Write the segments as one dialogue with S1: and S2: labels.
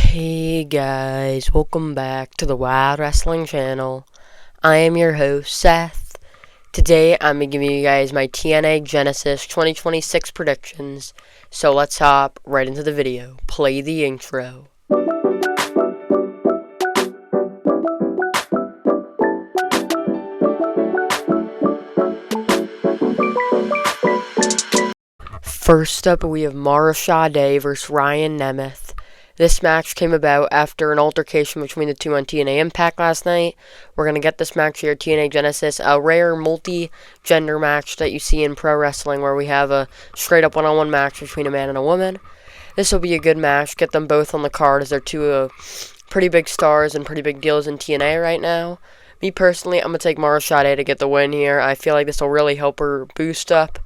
S1: Hey guys, welcome back to the Wild Wrestling channel. I am your host, Seth. Today I'm going to give you guys my Tna Genesis 2026 predictions. So let's hop right into the video. Play the intro. First up, we have Mara Sade versus Ryan Nemeth. This match came about after an altercation between the two on TNA Impact last night. We're going to get this match here, Tna Genesis, a rare multi-gender match that you see in pro wrestling where we have a straight-up one-on-one match between a man and a woman. This will be a good match. Get them both on the card as they're two pretty big stars and pretty big deals in TNA right now. Me personally, I'm going to take Mara Sade to get the win here. I feel like this will really help her boost up,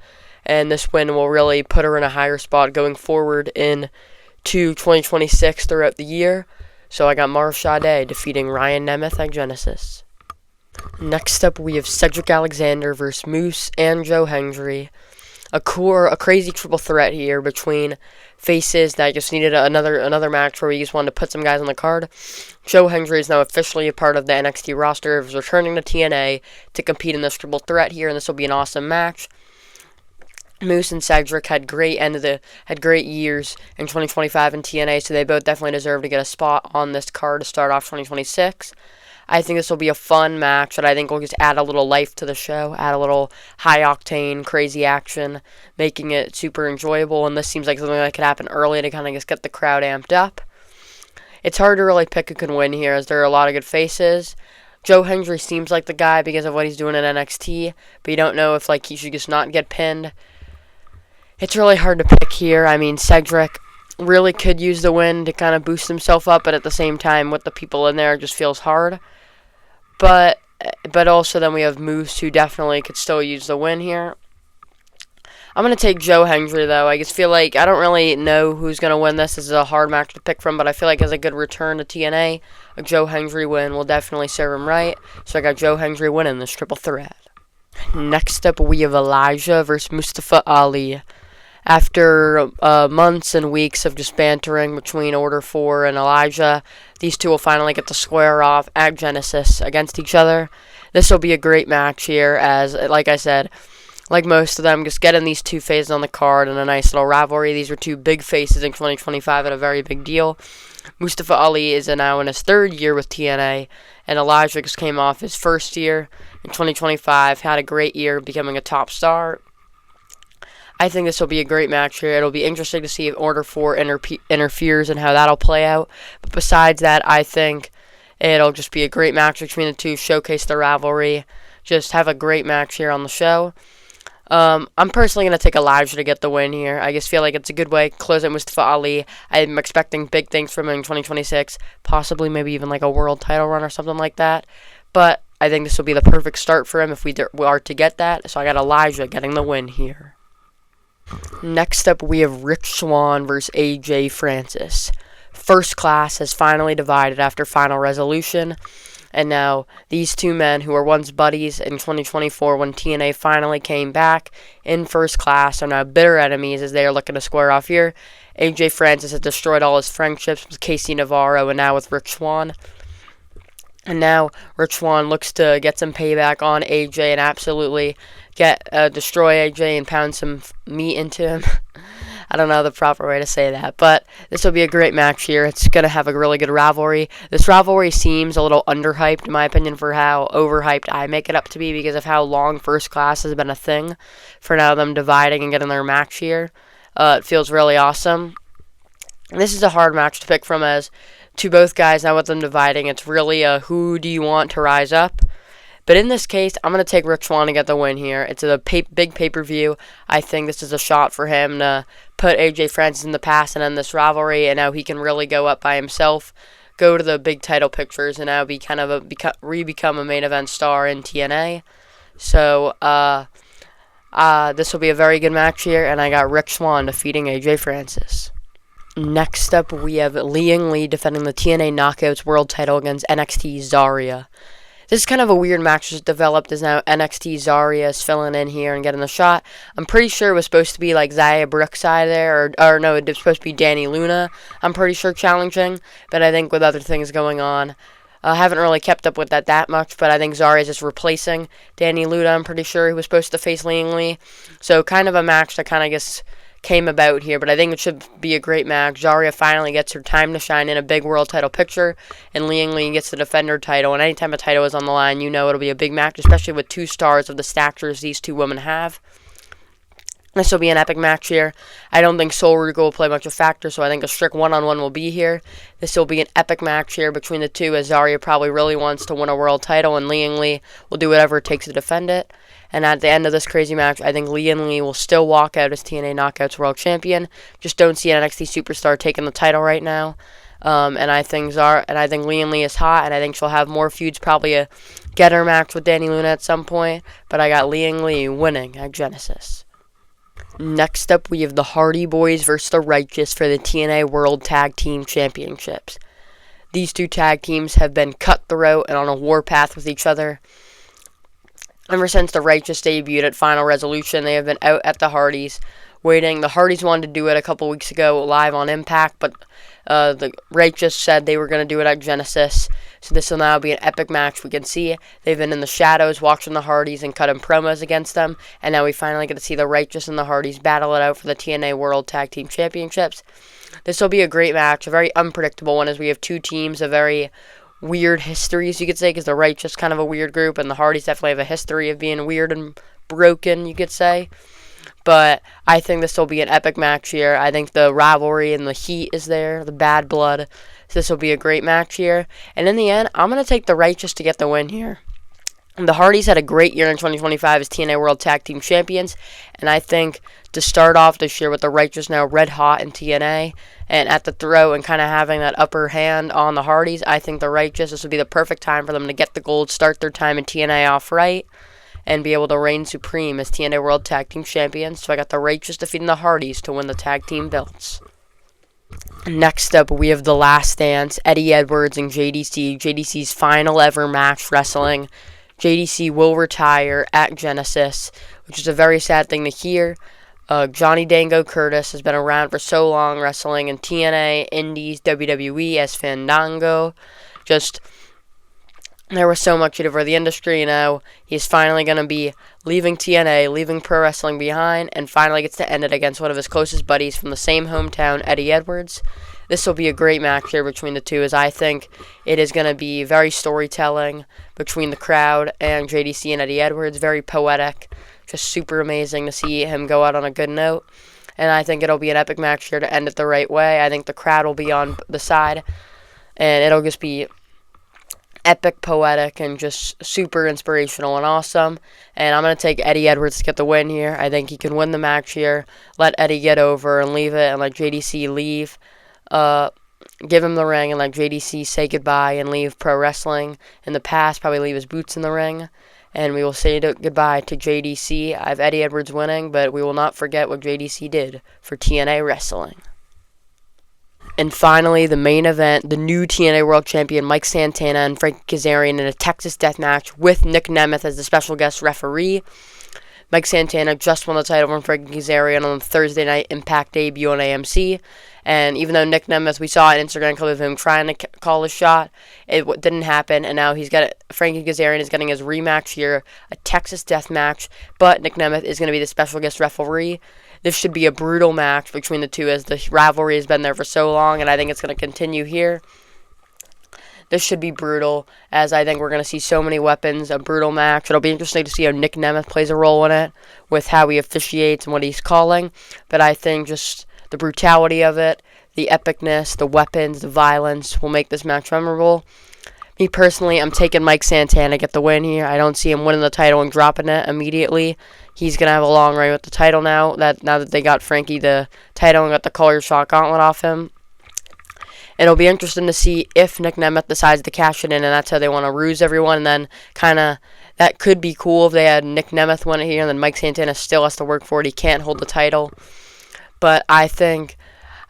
S1: and this win will really put her in a higher spot going forward in to 2026 throughout the year. So I got Mara Sade defeating Ryan Nemeth at Genesis. Next up, we have Cedric Alexander versus Moose and Joe Hendry. A crazy triple threat here between faces that just needed another match where we just wanted to put some guys on the card. Joe Hendry is now officially a part of the NXT roster. He's returning to TNA to compete in this triple threat here, and this will be an awesome match. Moose and Cedric had great years in 2025 in TNA, so they both definitely deserve to get a spot on this card to start off 2026. I think this will be a fun match that I think will just add a little life to the show, add a little high-octane, crazy action, making it super enjoyable, and this seems like something that could happen early to kind of just get the crowd amped up. It's hard to really pick who can win here, as there are a lot of good faces. Joe Hendry seems like the guy because of what he's doing in NXT, but you don't know if he should just not get pinned. It's really hard to pick here. I mean, Cedric really could use the win to kind of boost himself up, but at the same time, with the people in there, it just feels hard. But also then we have Moose, who definitely could still use the win here. I'm going to take Joe Hendry, though. I just feel like I don't really know who's going to win this. This is a hard match to pick from, but I feel like as a good return to TNA, a Joe Hendry win will definitely serve him right. So I got Joe Hendry winning this triple threat. Next up, we have Elijah versus Mustafa Ali. After months and weeks of just bantering between Order 4 and Elijah, these two will finally get to square off at Genesis against each other. This will be a great match here, as, like I said, like most of them, just getting these two faces on the card and a nice little rivalry. These are two big faces in 2025 and a very big deal. Mustafa Ali is now in his third year with TNA, and Elijah just came off his first year in 2025, had a great year becoming a top star. I think this will be a great match here. It'll be interesting to see if Order 4 interferes and how that'll play out. But besides that, I think it'll just be a great match between the two, showcase the rivalry, just have a great match here on the show. I'm personally going to take Elijah to get the win here. I just feel like it's a good way to close out Mustafa Ali. I'm expecting big things from him in 2026, possibly maybe even like a world title run or something like that. But I think this will be the perfect start for him if we are to get that. So I got Elijah getting the win here. Next up, we have Rich Swann versus AJ Francis. First Class has finally divided after final resolution, and now these two men who were once buddies in 2024 when TNA finally came back in First Class are now bitter enemies as they are looking to square off here. AJ Francis has destroyed all his friendships with Casey Navarro and now with Rich Swann. And now Rich Swann looks to get some payback on AJ and absolutely destroy AJ and pound some meat into him. I don't know the proper way to say that, but this will be a great match here. It's going to have a really good rivalry. This rivalry seems a little underhyped, in my opinion, for how overhyped I make it up to be because of how long First Class has been a thing. For now, them dividing and getting their match here, it feels really awesome. And this is a hard match to pick from, as to both guys now with them dividing, it's really a who do you want to rise up. But in this case, I'm going to take Rich Swann to get the win here. It's a big pay-per-view. I think this is a shot for him to put AJ Francis in the past and end this rivalry, and now he can really go up by himself, go to the big title pictures, and now become a main event star in TNA. So this will be a very good match here, and I got Rich Swann defeating AJ Francis. Next up, we have Li Ying Lee defending the TNA Knockouts World title against NXT Zarya. This is kind of a weird match that's developed as now NXT Zarya is filling in here and getting the shot. I'm pretty sure it was supposed to be like Xia Brookside there, or no, it was supposed to be Danny Luna, I'm pretty sure, challenging. But I think with other things going on, I haven't really kept up with that much, but I think Zarya is just replacing Danny Luna, I'm pretty sure, who was supposed to face Liang Li. So kind of a match that kind of just came about here, but I think it should be a great match. Zarya finally gets her time to shine in a big world title picture, and Liang Li gets to defend her title. And anytime a title is on the line, you know it'll be a big match, especially with 2 stars of the statures these 2 women have. This will be an epic match here. I don't think Sol Ruka will play much of a factor, so I think a strict one-on-one will be here. This will be an epic match here between the 2, as Zarya probably really wants to win a world title, and Liang Li will do whatever it takes to defend it. And at the end of this crazy match, I think Liang Li will still walk out as TNA Knockouts World Champion. Just don't see an NXT superstar taking the title right now. And I think Liang Li is hot, and I think she'll have more feuds, probably a getter match with Danny Luna at some point. But I got Liang Li winning at Genesis. Next up, we have the Hardy Boys versus the Righteous for the TNA World Tag Team Championships. These 2 tag teams have been cutthroat and on a warpath with each other. Ever since the Righteous debuted at Final Resolution, they have been out at the Hardys waiting. The Hardys wanted to do it a couple weeks ago live on Impact, but the Righteous said they were going to do it at Genesis. So this will now be an epic match. We can see they've been in the shadows watching the Hardys and cutting promos against them. And now we finally get to see the Righteous and the Hardys battle it out for the TNA World Tag Team Championships. This will be a great match, a very unpredictable one, as we have 2 teams, a very weird histories, you could say, because the Righteous kind of a weird group, and the Hardys definitely have a history of being weird and broken, you could say. But I think this will be an epic match here. I think the rivalry and the heat is there, the bad blood. So this will be a great match here. And in the end, I'm going to take the Righteous to get the win here. And the Hardys had a great year in 2025 as TNA World Tag Team Champions. And I think to start off this year with the Righteous now red hot in TNA and at the throat and kind of having that upper hand on the Hardys, I think the Righteous, this would be the perfect time for them to get the gold, start their time in TNA off right, and be able to reign supreme as TNA World Tag Team Champions. So I got the Righteous defeating the Hardys to win the tag team belts. Next up, we have The Last Dance, Eddie Edwards and JDC. JDC's final ever match wrestling. JDC will retire at Genesis, which is a very sad thing to hear. Johnny Dango Curtis has been around for so long, wrestling in TNA, Indies, WWE as Fandango. There was so much over the industry. Now he's finally going to be leaving TNA, leaving pro wrestling behind, and finally gets to end it against one of his closest buddies from the same hometown, Eddie Edwards. This will be a great match here between the 2, as I think it is going to be very storytelling between the crowd and JDC and Eddie Edwards. Very poetic. Just super amazing to see him go out on a good note. And I think it'll be an epic match here to end it the right way. I think the crowd will be on the side, and it'll just be epic, poetic, and just super inspirational and awesome. And I'm going to take Eddie Edwards to get the win here. I think he can win the match here. Let Eddie get over and leave it, and let JDC leave. Give him the ring and let JDC say goodbye and leave pro wrestling in the past. Probably leave his boots in the ring. And we will say goodbye to JDC. I have Eddie Edwards winning, but we will not forget what JDC did for TNA Wrestling. And finally, the main event, the new TNA World Champion Mike Santana and Frank Kazarian in a Texas Death Match with Nick Nemeth as the special guest referee. Mike Santana just won the title from Frank Kazarian on the Thursday night Impact debut on AMC. And even though Nick Nemeth, we saw an Instagram clip of him trying to call his shot, it didn't happen. And now Frankie Kazarian is getting his rematch here, a Texas Death Match. But Nick Nemeth is going to be the special guest referee. This should be a brutal match between the 2, as the rivalry has been there for so long, and I think it's going to continue here. This should be brutal, as I think we're going to see so many weapons, a brutal match. It'll be interesting to see how Nick Nemeth plays a role in it, with how he officiates and what he's calling. But I think just the brutality of it, the epicness, the weapons, the violence will make this match memorable. Me personally, I'm taking Mike Santana to get the win here. I don't see him winning the title and dropping it immediately. He's going to have a long reign with the title now that they got Frankie the title and got the color shot gauntlet off him. It'll be interesting to see if Nick Nemeth decides to cash it in, and that's how they want to ruse everyone. And then that could be cool if they had Nick Nemeth win it here, and then Mike Santana still has to work for it. He can't hold the title. But I think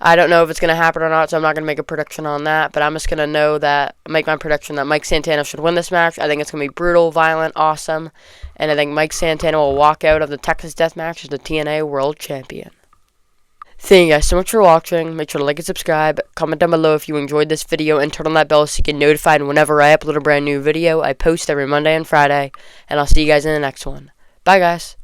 S1: I don't know if it's going to happen or not, so I'm not going to make a prediction on that. But I'm just going to make my prediction that Mike Santana should win this match. I think it's going to be brutal, violent, awesome. And I think Mike Santana will walk out of the Texas Death Match as the TNA World Champion. Thank you guys so much for watching. Make sure to like and subscribe. Comment down below if you enjoyed this video and turn on that bell so you get notified whenever I upload a brand new video. I post every Monday and Friday. And I'll see you guys in the next one. Bye, guys.